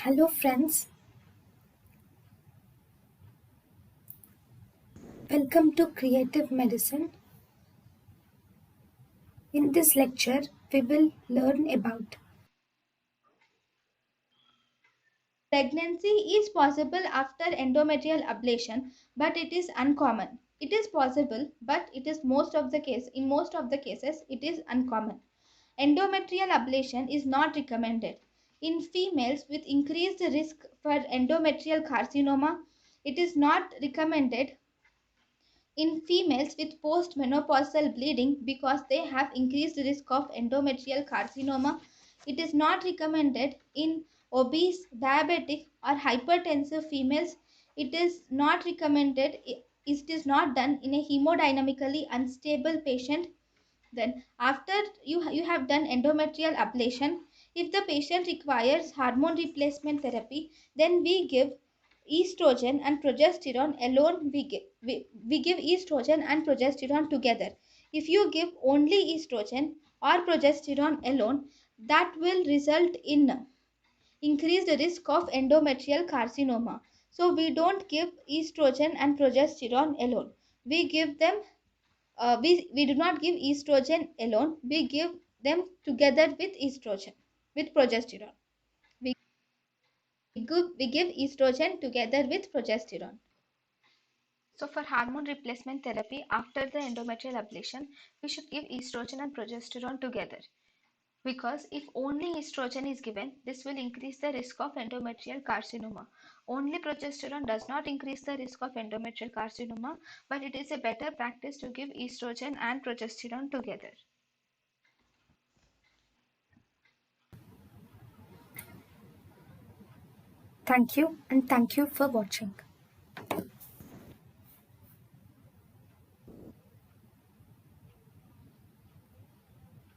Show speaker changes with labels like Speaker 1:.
Speaker 1: Hello, friends. Welcome to Creative Medicine. In this lecture, we will learn about
Speaker 2: Pregnancy is possible after endometrial ablation, but it is uncommon. It is possible, but it is most of the cases it is uncommon. Endometrial ablation is not recommended. In females with increased risk for endometrial carcinoma, it is not recommended in females with postmenopausal bleeding because they have increased risk of endometrial carcinoma. It is not recommended in obese, diabetic, or hypertensive females. It is not recommended. It is not done in a hemodynamically unstable patient. Then, after you have done endometrial ablation, if the patient requires hormone replacement therapy, then we give estrogen and progesterone alone. We give estrogen and progesterone together. If you give only estrogen or progesterone alone, that will result in increased risk of endometrial carcinoma. So we don't give estrogen and progesterone alone. We give them we do not give estrogen alone, we give them together with estrogen, with progesterone. We give estrogen together with progesterone. So for hormone replacement therapy after the endometrial ablation, we should give estrogen and progesterone together, because if only estrogen is given, this will increase the risk of endometrial carcinoma. Only progesterone does not increase the risk of endometrial carcinoma, but it is a better practice to give estrogen and progesterone together.
Speaker 1: thank you and thank you for watching.